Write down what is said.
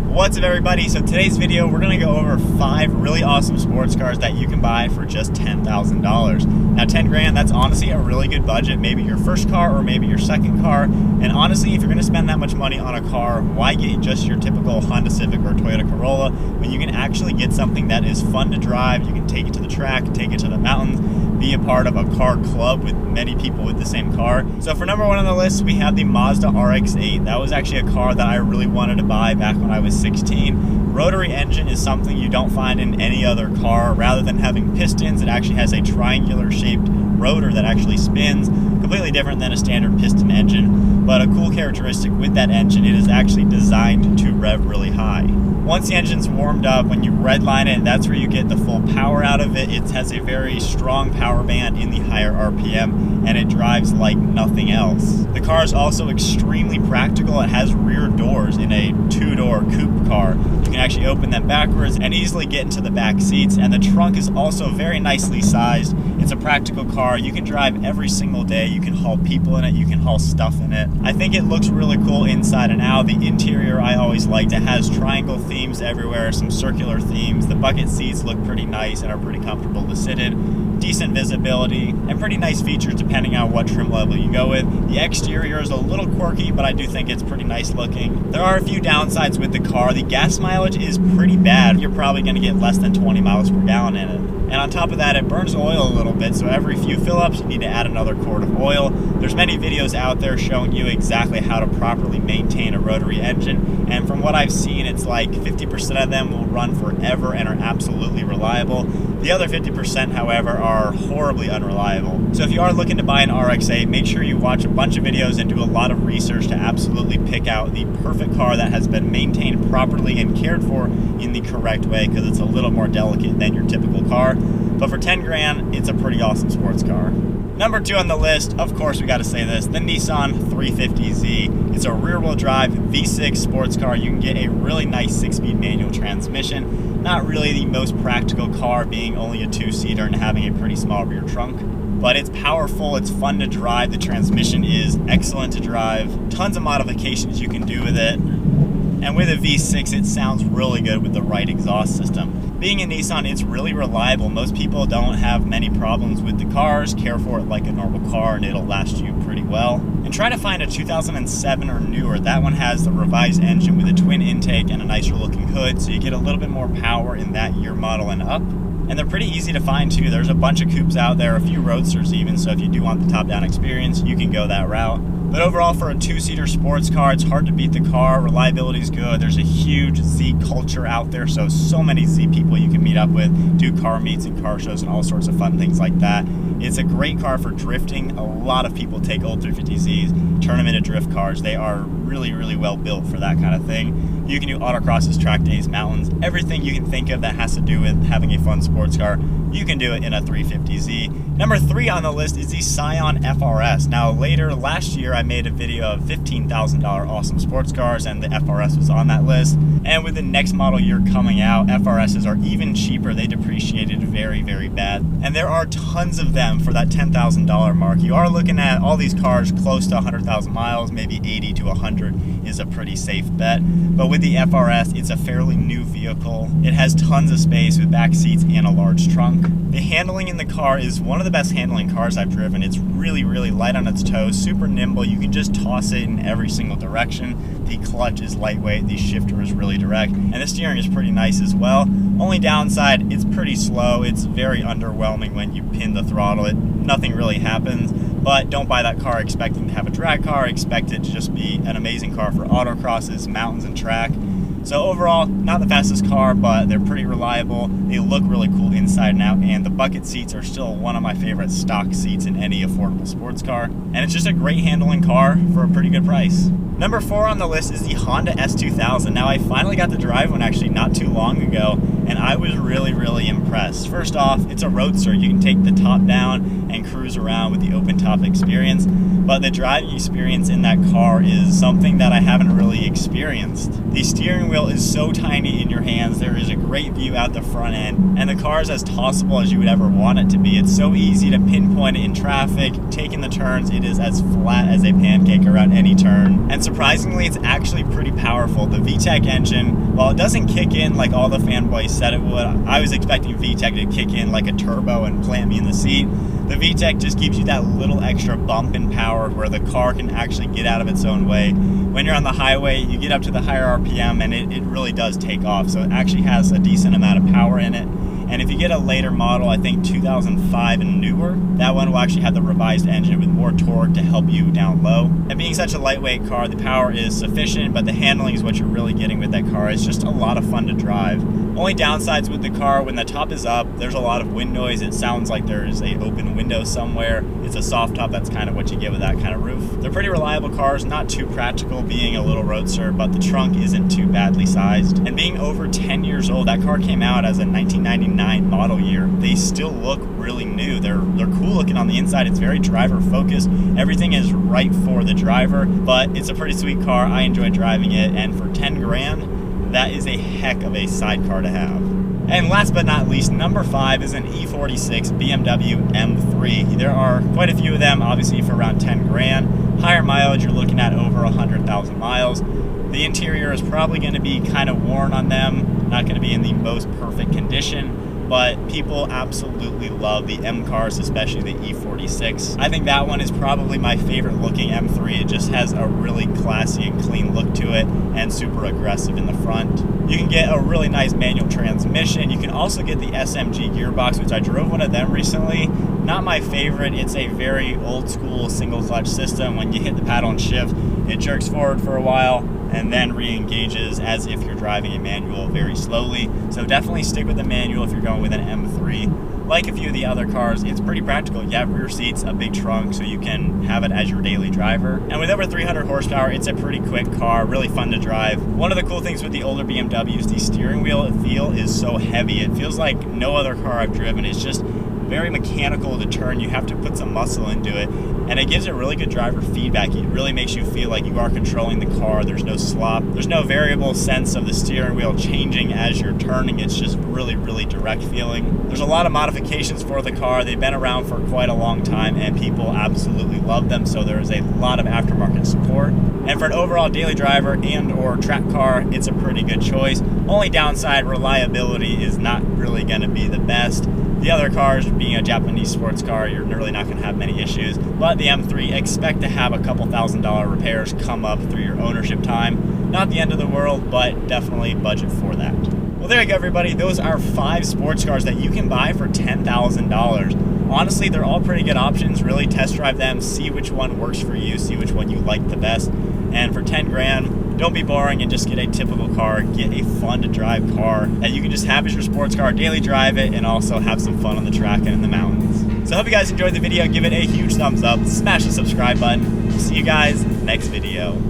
What's up, everybody? So today's video, we're going to go over 5 really awesome sports cars that you can buy for just $10,000. Now 10 grand, that's honestly a really good budget. Maybe your first car or maybe your second car. And honestly, if you're going to spend that much money on a car, why get just your typical Honda Civic or Toyota Corolla when you can actually get something that is fun to drive? You can take it to the track, take it to the mountains, be a part of a car club with many people with the same car. So for number 1 on the list, we have the Mazda RX-8. That was actually a car that I really wanted to buy back when I was 16. Rotary engine is something you don't find in any other car. Rather than having pistons, it actually has a triangular shaped rotor that actually spins, completely different than a standard piston engine. But a cool characteristic with that engine, it is actually designed to rev really high. Once the engine's warmed up, when you redline it, that's where you get the full power out of it. It has a very strong power band in the higher RPM, and it drives like nothing else. The car is also extremely practical. It has rear doors in a 2-door coupe car. You can actually open them backwards and easily get into the back seats, and the trunk is also very nicely sized. It's a practical car. You can drive every single day. You can haul people in it. You can haul stuff in it. I think it looks really cool inside and out. The interior I always liked. It has triangle themes everywhere, some circular themes. The bucket seats look pretty nice and are pretty comfortable to sit in. Decent visibility and pretty nice features depending on what trim level you go with. The exterior is a little quirky, but I do think it's pretty nice looking. There are a few downsides with the car. The gas mileage is pretty bad. You're probably going to get less than 20 miles per gallon in it. And on top of that, it burns oil a little bit, so every few fill-ups, you need to add another quart of oil. There's many videos out there showing you exactly how to properly maintain a rotary engine, and from what I've seen, it's like 50% of them will run forever and are absolutely reliable. The other 50%, however, are horribly unreliable. So if you are looking to buy an RX-8, make sure you watch a bunch of videos and do a lot of research to absolutely pick out the perfect car that has been maintained properly and cared for in the correct way, because it's a little more delicate than your typical car. But for 10 grand, it's a pretty awesome sports car. Number 2 on the list, of course we gotta say this, the Nissan 350Z. It's a rear-wheel drive V6 sports car. You can get a really nice 6-speed manual transmission. Not really the most practical car, being only a 2-seater and having a pretty small rear trunk. But it's powerful, it's fun to drive, the transmission is excellent to drive. Tons of modifications you can do with it. And with a V6, it sounds really good with the right exhaust system. Being a Nissan, it's really reliable. Most people don't have many problems with the cars, care for it like a normal car, and it'll last you pretty well. And try to find a 2007 or newer. That one has the revised engine with a twin intake and a nicer looking hood, so you get a little bit more power in that year model and up. And they're pretty easy to find too. There's a bunch of coupes out there, a few roadsters even, so if you do want the top-down experience, you can go that route. But overall, for a 2-seater sports car, it's hard to beat the car. Reliability is good. There's a huge Z culture out there, so many Z people you can meet up with, do car meets and car shows and all sorts of fun things like that. It's a great car for drifting. A lot of people take old 350Zs, turn them into drift cars. They are really, really well built for that kind of thing. You can do autocrosses, track days, mountains, everything you can think of that has to do with having a fun sports car. You can do it in a 350Z. Number 3 on the list is the Scion FR-S. Now later last year, I made a video of $15,000 awesome sports cars, and the FR-S was on that list. And with the next model year coming out, FR-Ss are even cheaper. They depreciated very, very bad. And there are tons of them for that $10,000 mark. You are looking at all these cars close to 100,000 miles, maybe 80 to 100 is a pretty safe bet. But with the FR-S, it's a fairly new vehicle. It has tons of space with back seats and a large trunk. The handling in the car is one of the best handling cars I've driven. It's really, really light on its toes, super nimble. You can just toss it in every single direction. The clutch is lightweight, the shifter is really direct, and the steering is pretty nice as well. Only downside, it's pretty slow. It's very underwhelming when you pin the throttle. Nothing really happens, but don't buy that car expecting to have a drag car. Expect it to just be an amazing car for autocrosses, mountains, and track. So overall, not the fastest car, but they're pretty reliable. They look really cool inside and out, and the bucket seats are still one of my favorite stock seats in any affordable sports car. And it's just a great handling car for a pretty good price. Number 4 on the list is the Honda S2000. Now, I finally got to drive one actually not too long ago, and I was really, really impressed. First off, it's a roadster. You can take the top down and cruise around with the open top experience, but the driving experience in that car is something that I haven't really experienced. The steering wheel is so tiny in your hands. There is a great view out the front end, and the car is as tossable as you would ever want it to be. It's so easy to pinpoint it in traffic. Taking the turns, it is as flat as a pancake around any turn. And surprisingly, it's actually pretty powerful. The VTEC engine, while it doesn't kick in like all the fanboys said it would, I was expecting VTEC to kick in like a turbo and plant me in the seat. The VTEC just gives you that little extra bump in power where the car can actually get out of its own way. When you're on the highway, you get up to the higher RPM and it really does take off. So it actually has a decent amount of power in it. And if you get a later model, I think 2005 and newer, that one will actually have the revised engine with more torque to help you down low. And being such a lightweight car, the power is sufficient, but the handling is what you're really getting with that car. It's just a lot of fun to drive. Only downsides with the car, when the top is up, there's a lot of wind noise. It sounds like there's an open window somewhere. It's a soft top, that's kind of what you get with that kind of roof. They're pretty reliable cars, not too practical being a little roadster, but the trunk isn't too badly sized. And being over 10 years old, that car came out as a 1999 model year. They still look really new. They're cool looking on the inside. It's very driver focused. Everything is right for the driver, but it's a pretty sweet car. I enjoy driving it, and for 10 grand, that is a heck of a sidecar to have. And last but not least, number 5 is an E46 BMW M3. There are quite a few of them, obviously for around 10 grand. Higher mileage, you're looking at over 100,000 miles. The interior is probably going to be kind of worn on them, not going to be in the most perfect condition, but people absolutely love the M cars, especially the E46. I think that one is probably my favorite looking M3. It just has a really classy and clean look to it and super aggressive in the front. You can get a really nice manual transmission. You can also get the SMG gearbox, which I drove one of them recently. Not my favorite. It's a very old school single clutch system. When you hit the paddle and shift, it jerks forward for a while and then re-engages as if you're driving a manual very slowly. So definitely stick with the manual if you're going with an M3. Like a few of the other cars, it's pretty practical. You have rear seats, a big trunk, so you can have it as your daily driver. And with over 300 horsepower, it's a pretty quick car, really fun to drive. One of the cool things with the older BMWs, the steering wheel feel is so heavy. It feels like no other car I've driven. It's just very mechanical to turn. You have to put some muscle into it, and it gives it really good driver feedback. It really makes you feel like you are controlling the car. There's no slop. There's no variable sense of the steering wheel changing as you're turning. It's just really, really direct feeling. There's a lot of modifications for the car. They've been around for quite a long time, and people absolutely love them, so there is a lot of aftermarket support. And for an overall daily driver and or track car, it's a pretty good choice. Only downside, reliability is not really going to be the best. The other cars, being a Japanese sports car, you're really not going to have many issues. But the M3, expect to have a couple $1,000 repairs come up through your ownership time. Not the end of the world, but definitely budget for that. Well, there you go, everybody. Those are 5 sports cars that you can buy for $10,000. Honestly, they're all pretty good options. Really test drive them, see which one works for you, see which one you like the best. And for 10 grand, don't be boring and just get a typical car. Get a fun to drive car that you can just have as your sports car, daily drive it, and also have some fun on the track and in the mountains. So I hope you guys enjoyed the video. Give it a huge thumbs up. Smash the subscribe button. We'll see you guys next video.